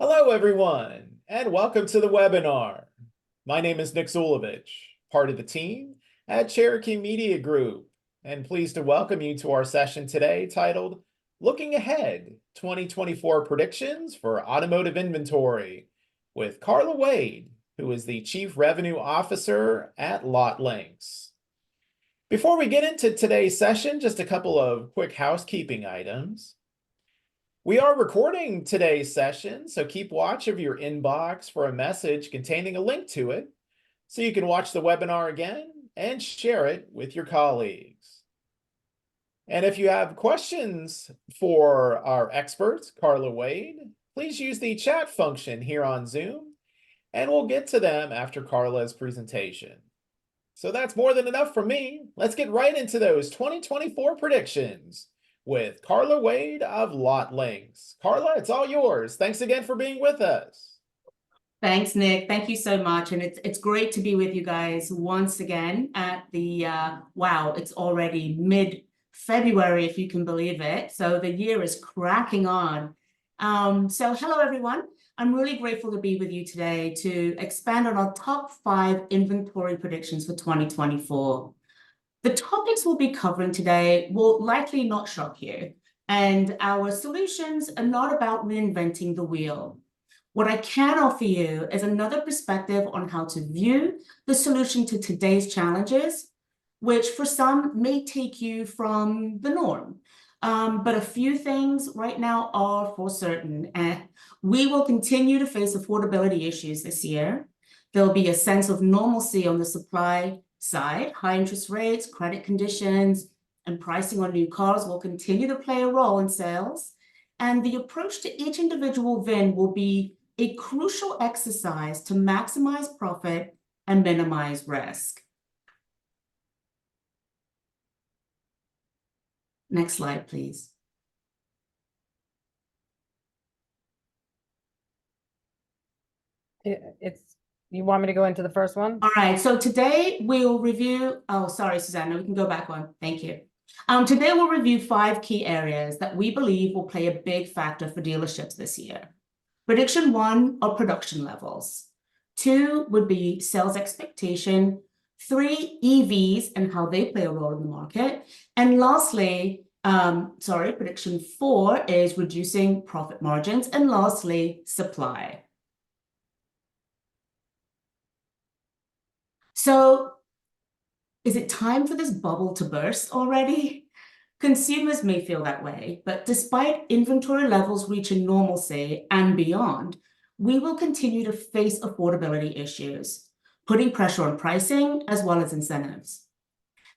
Hello, everyone, and welcome to the webinar. My name is Nick Zulovich, part of the team at Cherokee Media Group, and pleased to welcome you to our session today titled Looking Ahead, 2024 Predictions for Automotive Inventory with Carla Wade, who is the Chief Revenue Officer at Lotlinx. Before we get into today's session, just a couple of quick housekeeping items. We are recording today's session, so keep watch of your inbox for a message containing a link to it, so you can watch the webinar again and share it with your colleagues. And if you have questions for our experts, Carla Wade, please use the chat function here on Zoom, and we'll get to them after Carla's presentation. So that's more than enough for me. Let's get right into those 2024 predictions with Carla Wade of Lotlinx. Carla, it's all yours. Thanks again for being with us. Thanks, Nick. Thank you so much. And it's great to be with you guys once again at the, wow, it's already mid-February, if you can believe it. So the year is cracking on. So hello, everyone. I'm really grateful to be with you today to expand on our top 5 inventory predictions for 2024. The topics we'll be covering today will likely not shock you, and our solutions are not about reinventing the wheel. What I can offer you is another perspective on how to view the solution to today's challenges, which for some may take you from the norm. But a few things right now are for certain. We will continue to face affordability issues this year. There'll be a sense of normalcy on the supply side. High interest rates, credit conditions, and pricing on new cars will continue to play a role in sales. And the approach to each individual VIN will be a crucial exercise to maximize profit and minimize risk. Next slide, please. You want me to go into the first one? All right, so today we'll review, oh, sorry, Susanna, we can go back one. Thank you. Today we'll review 5 key areas that we believe will play a big factor for dealerships this year. Prediction 1 are production levels. 2 would be sales expectation. 3, EVs and how they play a role in the market. And lastly, prediction 4 is reducing profit margins. And lastly, supply. So is it time for this bubble to burst already? Consumers may feel that way, but despite inventory levels reaching normalcy and beyond, we will continue to face affordability issues, putting pressure on pricing as well as incentives.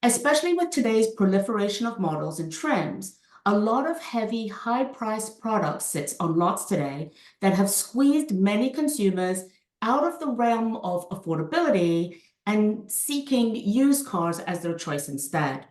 Especially with today's proliferation of models and trims, a lot of heavy, high-priced products sits on lots today that have squeezed many consumers out of the realm of affordability and seeking used cars as their choice instead.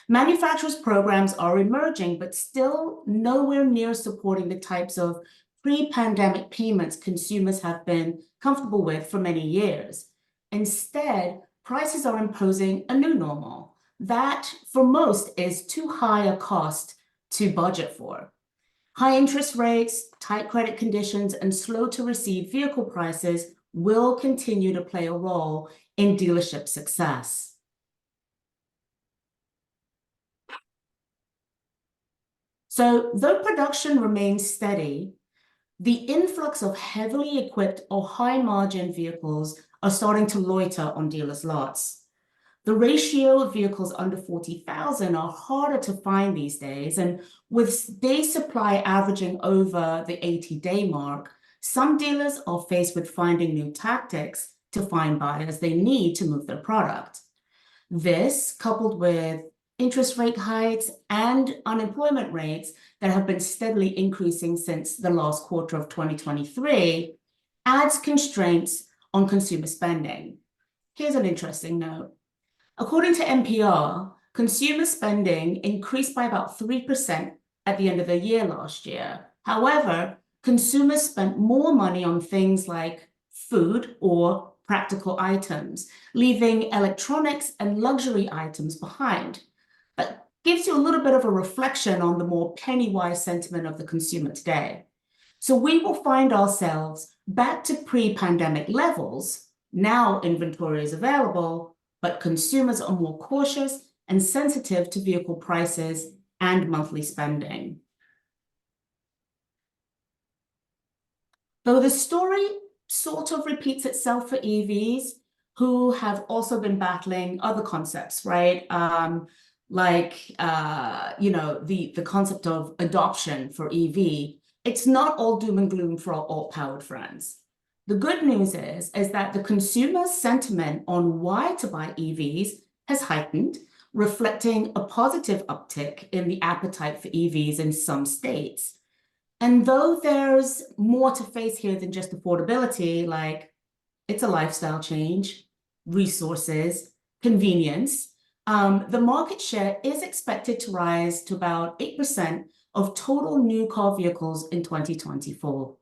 Manufacturers' programs are emerging, but still nowhere near supporting the types of pre-pandemic payments consumers have been comfortable with for many years. Instead, prices are imposing a new normal that, for most, is too high a cost to budget for. High interest rates, tight credit conditions, and slow-to-receive vehicle prices will continue to play a role in dealership success. So, though production remains steady, the influx of heavily equipped or high-margin vehicles are starting to loiter on dealers' lots. The ratio of vehicles under 40,000 are harder to find these days, and with day supply averaging over the 80-day mark, some dealers are faced with finding new tactics to find buyers they need to move their product. This, coupled with interest rate hikes and unemployment rates that have been steadily increasing since the last quarter of 2023, adds constraints on consumer spending. Here's an interesting note. According to NPR, consumer spending increased by about 3% at the end of the year last year. However, consumers spent more money on things like food or practical items, leaving electronics and luxury items behind. That gives you a little bit of a reflection on the more penny-wise sentiment of the consumer today. So we will find ourselves back to pre-pandemic levels. Now inventory is available, but consumers are more cautious and sensitive to vehicle prices and monthly spending. Though the story sort of repeats itself for EVs, who have also been battling other concepts, right? The concept of adoption for EV. It's not all doom and gloom for our alt-powered friends. The good news is that the consumer sentiment on why to buy EVs has heightened, reflecting a positive uptick in the appetite for EVs in some states. And though there's more to face here than just affordability, like it's a lifestyle change, resources, convenience, the market share is expected to rise to about 8% of total new car vehicles in 2024.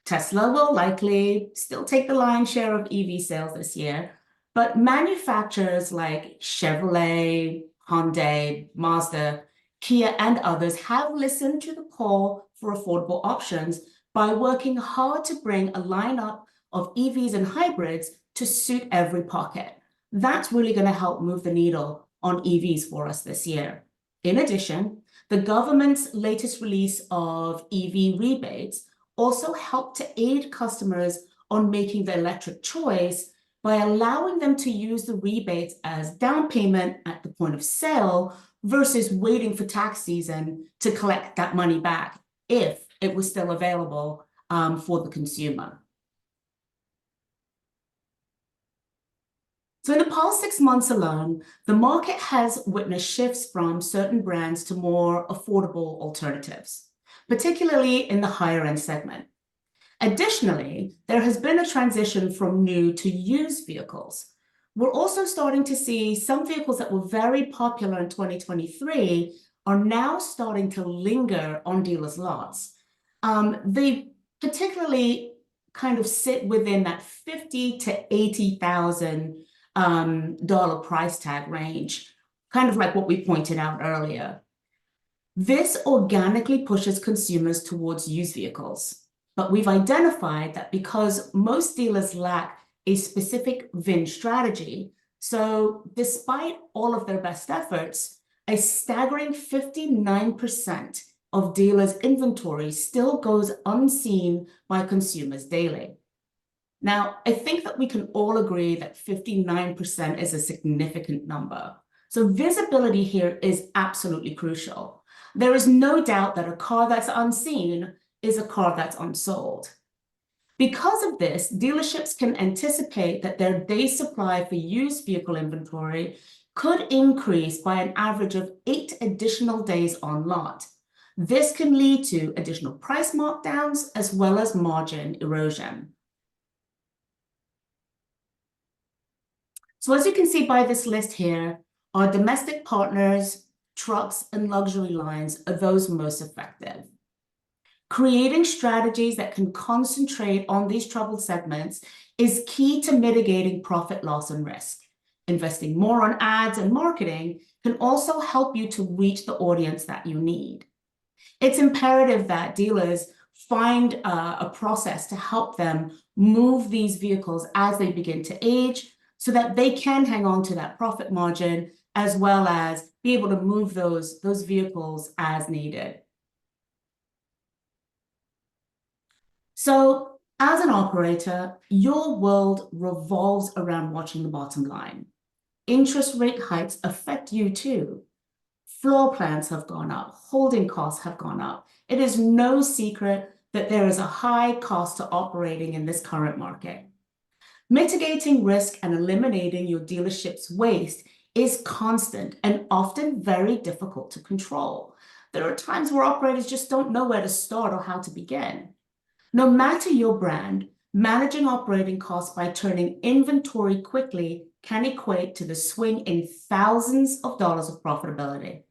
Tesla will likely still take the lion's share of EV sales this year, but manufacturers like Chevrolet, Hyundai, Mazda, Kia, and others have listened to the call for affordable options by working hard to bring a lineup of EVs and hybrids to suit every pocket. That's really going to help move the needle on EVs for us this year. In addition, the government's latest release of EV rebates also helped to aid customers on making the electric choice by allowing them to use the rebates as down payment at the point of sale versus waiting for tax season to collect that money back if it was still available for the consumer. So in the past 6 months alone, the market has witnessed shifts from certain brands to more affordable alternatives, particularly in the higher end segment. Additionally, there has been a transition from new to used vehicles. We're also starting to see some vehicles that were very popular in 2023 are now starting to linger on dealers' lots. They particularly kind of sit within that $50,000 to $80,000 price tag range, kind of like what we pointed out earlier. This organically pushes consumers towards used vehicles, but we've identified that because most dealers lack a specific VIN strategy, so despite all of their best efforts, a staggering 59% of dealers' inventory still goes unseen by consumers daily. Now, I think that we can all agree that 59% is a significant number. So visibility here is absolutely crucial. There is no doubt that a car that's unseen is a car that's unsold. Because of this, dealerships can anticipate that their day supply for used vehicle inventory could increase by an average of 8 additional days on lot. This can lead to additional price markdowns as well as margin erosion. So as you can see by this list here, our domestic partners, trucks, and luxury lines are those most effective. Creating strategies that can concentrate on these troubled segments is key to mitigating profit loss and risk. Investing more on ads and marketing can also help you to reach the audience that you need. It's imperative that dealers find a process to help them move these vehicles as they begin to age so that they can hang on to that profit margin as well as be able to move those vehicles as needed. So as an operator, your world revolves around watching the bottom line. Interest rate hikes affect you too. Floor plans have gone up, holding costs have gone up. It is no secret that there is a high cost to operating in this current market. Mitigating risk and eliminating your dealership's waste is constant and often very difficult to control. There are times where operators just don't know where to start or how to begin. No matter your brand, managing operating costs by turning inventory quickly can equate to the swing in thousands of dollars of profitability.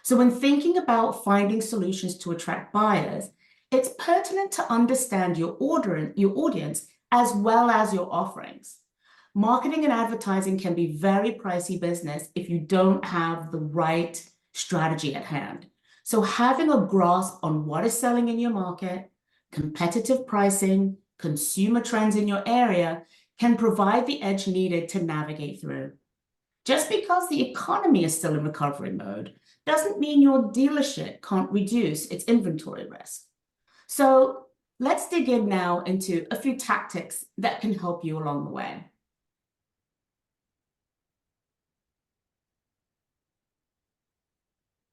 So when thinking about finding solutions to attract buyers, it's pertinent to understand your audience as well as your offerings. Marketing and advertising can be very pricey business if you don't have the right strategy at hand. So having a grasp on what is selling in your market, competitive pricing, consumer trends in your area can provide the edge needed to navigate through. Just because the economy is still in recovery mode doesn't mean your dealership can't reduce its inventory risk. So let's dig in now into a few tactics that can help you along the way.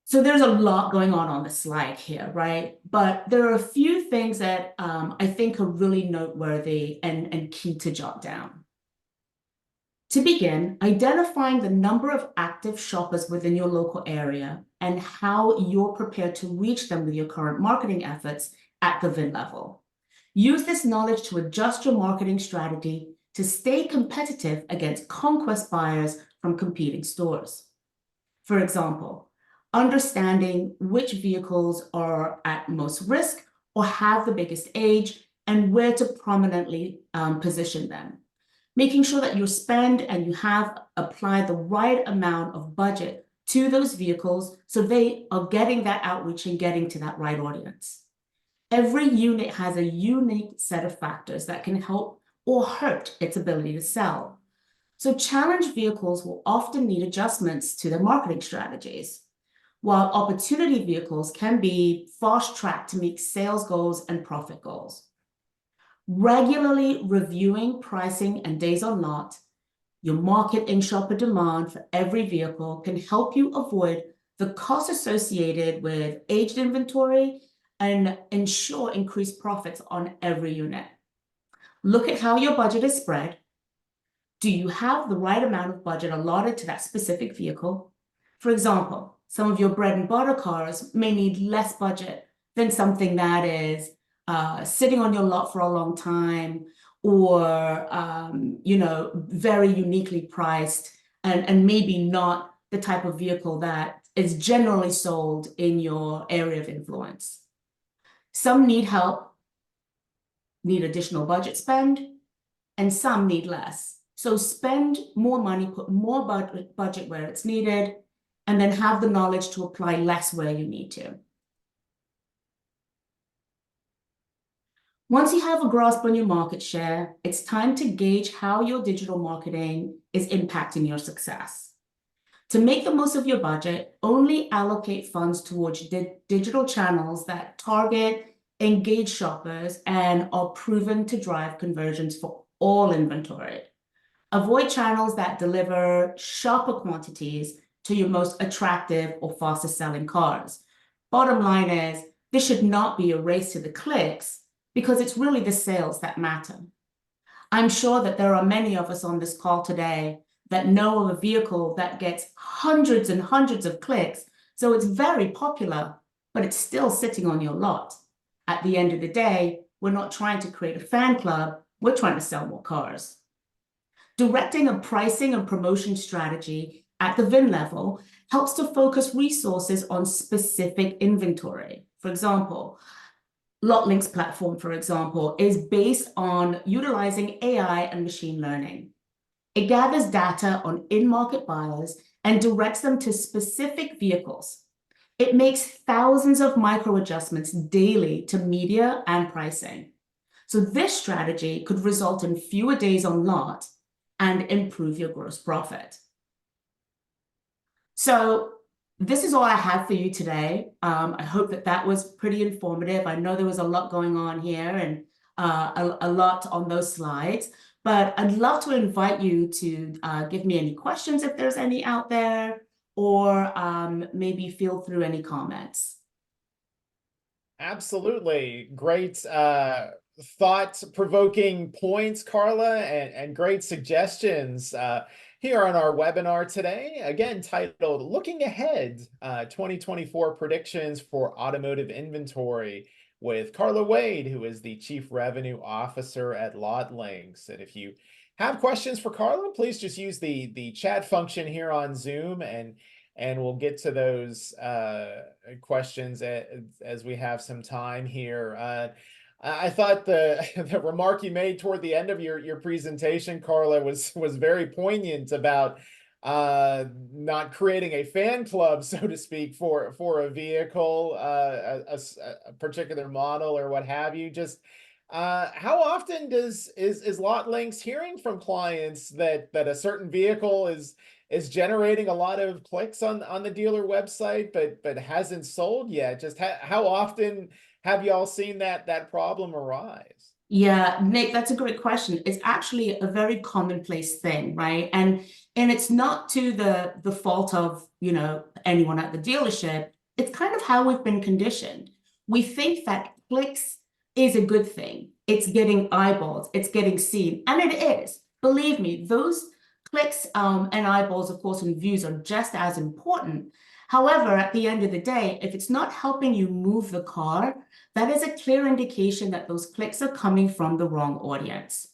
So there's a lot going on the slide here, right? But there are a few things that I think are really noteworthy and key to jot down. To begin, identifying the number of active shoppers within your local area and how you're prepared to reach them with your current marketing efforts at the VIN level. Use this knowledge to adjust your marketing strategy to stay competitive against conquest buyers from competing stores. For example, understanding which vehicles are at most risk or have the biggest age and where to prominently position them. Making sure that you spend and you have applied the right amount of budget to those vehicles so they are getting that outreach and getting to that right audience. Every unit has a unique set of factors that can help or hurt its ability to sell. So challenge vehicles will often need adjustments to their marketing strategies, while opportunity vehicles can be fast-tracked to meet sales goals and profit goals. Regularly reviewing pricing and days on lot, your market and shopper demand for every vehicle can help you avoid the costs associated with aged inventory and ensure increased profits on every unit. Look at how your budget is spread. Do you have the right amount of budget allotted to that specific vehicle? For example, some of your bread and butter cars may need less budget than something that is sitting on your lot for a long time or, very uniquely priced and maybe not the type of vehicle that is generally sold in your area of influence. Some need help, need additional budget spend, and some need less. So spend more money, put more budget where it's needed, and then have the knowledge to apply less where you need to. Once you have a grasp on your market share, it's time to gauge how your digital marketing is impacting your success. To make the most of your budget, only allocate funds towards digital channels that target engaged shoppers and are proven to drive conversions for all inventory. Avoid channels that deliver sharper quantities to your most attractive or fastest selling cars. Bottom line is, this should not be a race to the clicks because it's really the sales that matter. I'm sure that there are many of us on this call today that know of a vehicle that gets hundreds and hundreds of clicks, so it's very popular, but it's still sitting on your lot. At the end of the day, we're not trying to create a fan club, we're trying to sell more cars. Directing a pricing and promotion strategy at the VIN level helps to focus resources on specific inventory. For example, Lotlinx platform, for example, is based on utilizing AI and machine learning. It gathers data on in-market buyers and directs them to specific vehicles. It makes thousands of micro adjustments daily to media and pricing. So this strategy could result in fewer days on lot and improve your gross profit. So this is all I have for you today. I hope that was pretty informative. I know there was a lot going on here and a lot on those slides, but I'd love to invite you to give me any questions if there's any out there, or maybe feel through any comments. Absolutely. Great thought-provoking points, Carla, and great suggestions here on our webinar today, again titled Looking Ahead, 2024 Predictions for Automotive Inventory with Carla Wade, who is the Chief Revenue Officer at Lotlinx. And if you have questions for Carla, please just use the chat function here on Zoom, and we'll get to those questions as we have some time here. I thought the remark you made toward the end of your presentation, Carla, was very poignant about not creating a fan club, so to speak, for a vehicle, a particular model or what have you. Just how often is Lotlinx hearing from clients that a certain vehicle is generating a lot of clicks on the dealer website, but hasn't sold yet? Just how often have y'all seen that problem arise? Yeah, Nick, that's a great question. It's actually a very commonplace thing, right? And it's not to the fault of, anyone at the dealership. It's kind of how we've been conditioned. We think that clicks is a good thing. It's getting eyeballs, it's getting seen, and it is. Believe me, those clicks and eyeballs, of course, and views are just as important. However, at the end of the day, if it's not helping you move the car, that is a clear indication that those clicks are coming from the wrong audience.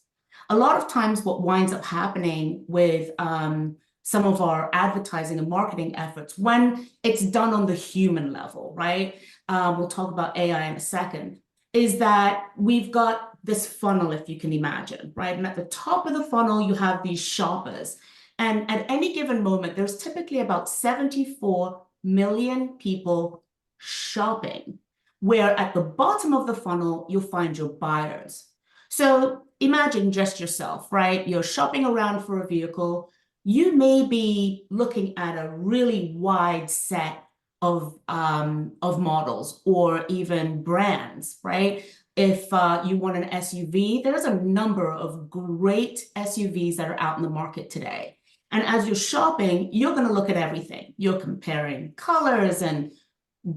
A lot of times what winds up happening with some of our advertising and marketing efforts, when it's done on the human level, right? We'll talk about AI in a second, is that we've got this funnel, if you can imagine, right? And at the top of the funnel, you have these shoppers. And at any given moment, there's typically about 74 million people shopping, where at the bottom of the funnel, you'll find your buyers. So imagine just yourself, right? You're shopping around for a vehicle. You may be looking at a really wide set of models or even brands, right? If you want an SUV, there's a number of great SUVs that are out in the market today. And as you're shopping, you're going to look at everything. You're comparing colors and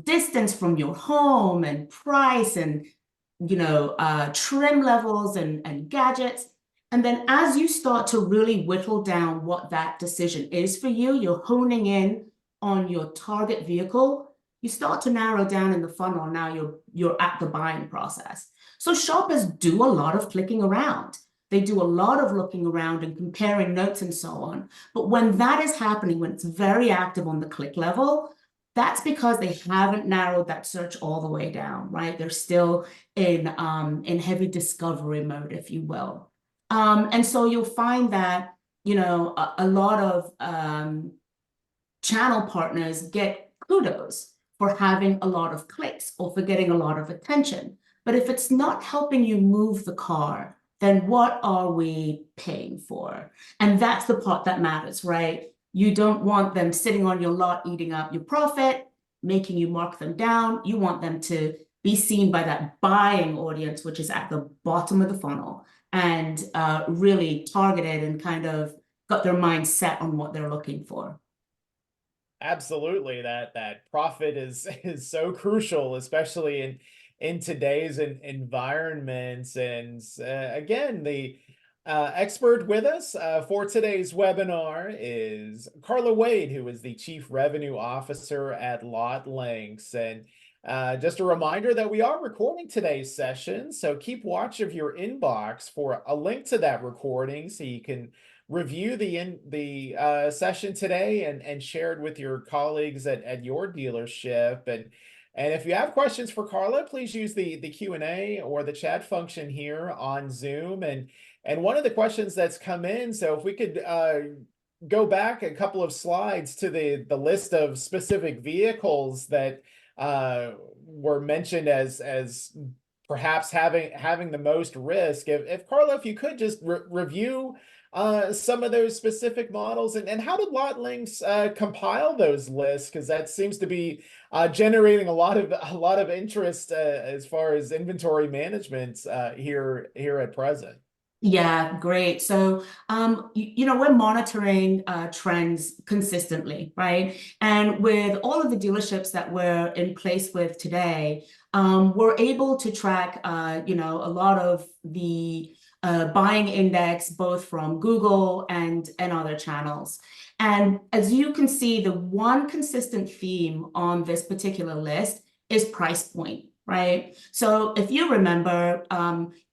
distance from your home and price and trim levels and gadgets. And then as you start to really whittle down what that decision is for you, you're honing in on your target vehicle, you start to narrow down in the funnel. Now you're at the buying process. So shoppers do a lot of clicking around. They do a lot of looking around and comparing notes and so on. But when that is happening, when it's very active on the click level, that's because they haven't narrowed that search all the way down, right? They're still in heavy discovery mode, if you will. And so you'll find that, a lot of channel partners get kudos for having a lot of clicks or for getting a lot of attention. But if it's not helping you move the car, then what are we paying for? And that's the part that matters, right? You don't want them sitting on your lot eating up your profit, making you mark them down. You want them to be seen by that buying audience, which is at the bottom of the funnel, and really targeted and kind of got their mind set on what they're looking for. Absolutely, that profit is so crucial, especially in today's environments. And again, the expert with us for today's webinar is Carla Wade, who is the Chief Revenue Officer at Lotlinx. And just a reminder that we are recording today's session, so keep watch of your inbox for a link to that recording so you can review the session today and share it with your colleagues at your dealership. And if you have questions for Carla, please use the Q&A or the chat function here on Zoom. And one of the questions that's come in, so if we could go back a couple of slides to the list of specific vehicles that were mentioned as perhaps having the most risk. If Carla, if you could just review some of those specific models, and how did Lotlinx compile those lists? Because that seems to be generating a lot of interest as far as inventory management here at present. Yeah, great. So, we're monitoring trends consistently, right? And with all of the dealerships that we're in place with today, we're able to track, a lot of the buying index, both from Google and other channels. And as you can see, the one consistent theme on this particular list is price point. Right. So if you remember,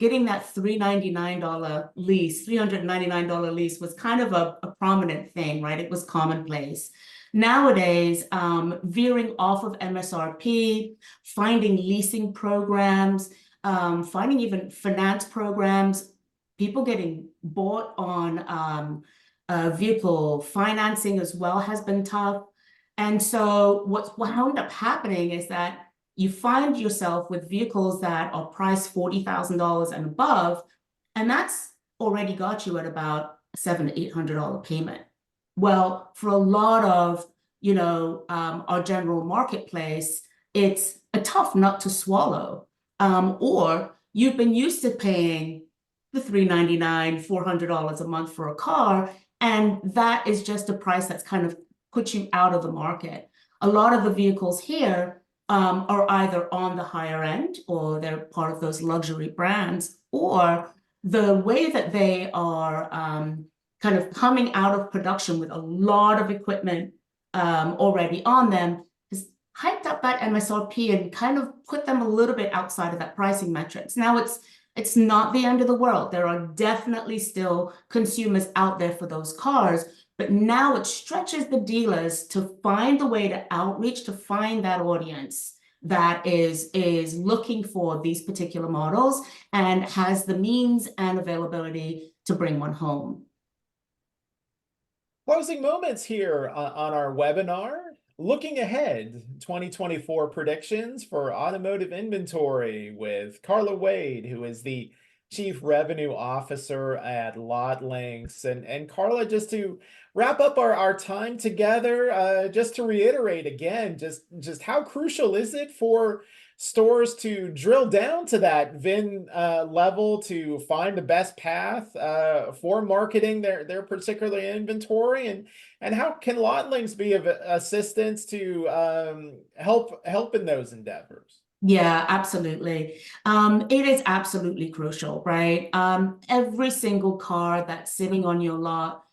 getting that $399 lease, $399 lease was kind of a prominent thing, right? It was commonplace. Nowadays, veering off of MSRP, finding leasing programs, finding even finance programs, people getting bought on Vehicle financing as well has been tough. And so what wound up happening is that you find yourself with vehicles that are priced $40,000 and above, and that's already got you at about $700 to $800 payment. Well, for a lot of, our general marketplace, it's a tough nut to swallow. Or you've been used to paying the $399, $400 a month for a car, and that is just a price that's kind of put you out of the market. A lot of the vehicles here are either on the higher end, or they're part of those luxury brands, or the way that they are kind of coming out of production with a lot of equipment already on them has hiked up that MSRP and kind of put them a little bit outside of that pricing metrics. Now it's not the end of the world. There are definitely still consumers out there for those cars, but now it stretches the dealers to find the way to outreach, to find that audience that is looking for these particular models and has the means and availability to bring one home. Closing moments here on our webinar. Looking ahead, 2024 predictions for automotive inventory with Carla Wade, who is the Chief Revenue Officer at Lotlinx. And Carla, just to wrap up our time together, just to reiterate again, just how crucial is it for stores to drill down to that VIN level to find the best path for marketing their particular inventory, and how can Lotlinx be of assistance to help in those endeavors? Yeah, absolutely. It is absolutely crucial, right? Every single car that's sitting on your lot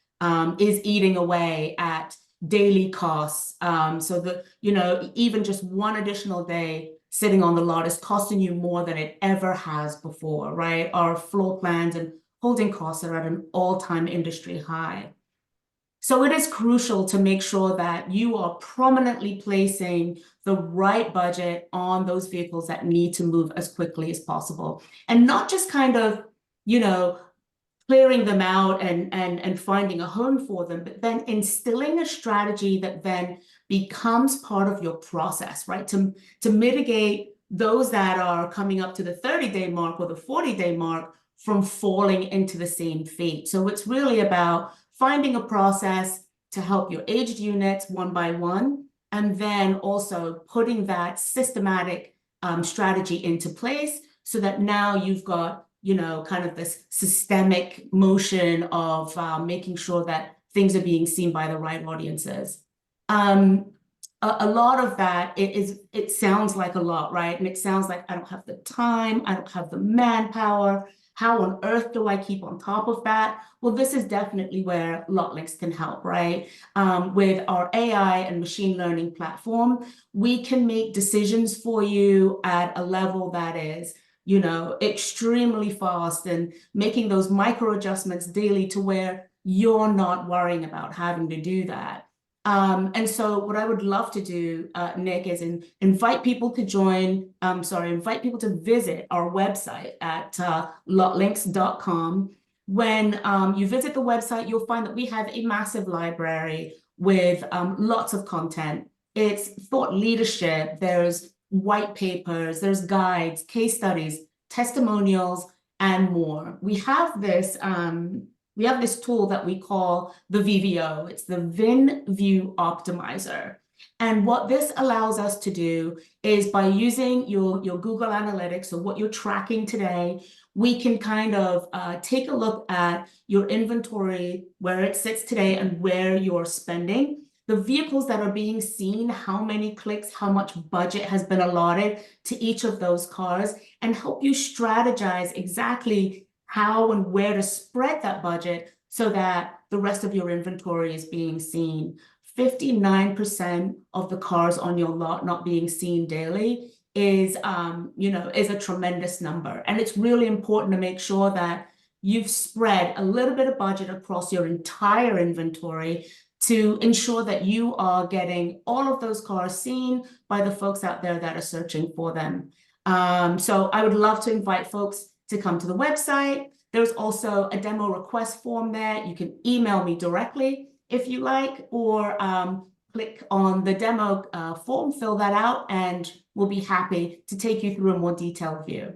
is eating away at daily costs. So that, even just one additional day sitting on the lot is costing you more than it ever has before, right? Our floor plans and holding costs are at an all-time industry high. So it is crucial to make sure that you are prominently placing the right budget on those vehicles that need to move as quickly as possible, and not just kind of, clearing them out and finding a home for them, but then instilling a strategy that then becomes part of your process, right? To mitigate those that are coming up to the 30-day mark or the 40-day mark from falling into the same fate. So it's really about finding a process to help your aged units one by one, and then also putting that systematic strategy into place so that now you've got, kind of this systemic motion of making sure that things are being seen by the right audiences. A lot of that, it sounds like a lot, right? And it sounds like I don't have the time, I don't have the manpower. How on earth do I keep on top of that? Well, this is definitely where Lotlinx can help, right? With our AI and machine learning platform, we can make decisions for you at a level that is, extremely fast, and making those micro adjustments daily to where you're not worrying about having to do that. And so what I would love to do, Nick, is invite people to invite people to visit our website at lotlinx.com. When you visit the website, you'll find that we have a massive library with lots of content. It's thought leadership, there's white papers, there's guides, case studies, testimonials, and more. We have this tool that we call the VVO. It's the VIN View Optimizer. And what this allows us to do is, by using your Google Analytics, so what you're tracking today, we can kind of take a look at your inventory, where it sits today and where you're spending, the vehicles that are being seen, how many clicks, how much budget has been allotted to each of those cars, and help you strategize exactly how and where to spread that budget so that the rest of your inventory is being seen. 59% of the cars on your lot not being seen daily is a tremendous number. And it's really important to make sure that you've spread a little bit of budget across your entire inventory to ensure that you are getting all of those cars seen by the folks out there that are searching for them. So I would love to invite folks to come to the website, There's also a demo request form there. You can email me directly if you like, or click on the demo form, fill that out, and we'll be happy to take you through a more detailed view.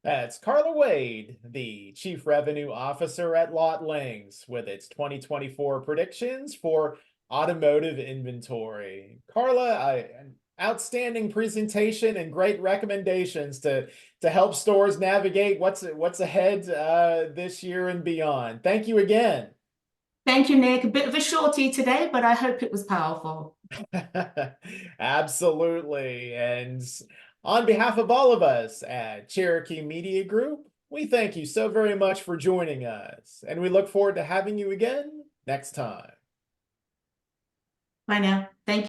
That's Carla Wade, the Chief Revenue Officer at Lotlinx, with its 2024 predictions for automotive inventory. Carla, an outstanding presentation and great recommendations to help stores navigate what's ahead this year and beyond. Thank you again. Thank you, Nick. A bit of a shorty today, but I hope it was powerful. Absolutely. And on behalf of all of us at Cherokee Media Group, we thank you so very much for joining us, and we look forward to having you again next time. Bye now.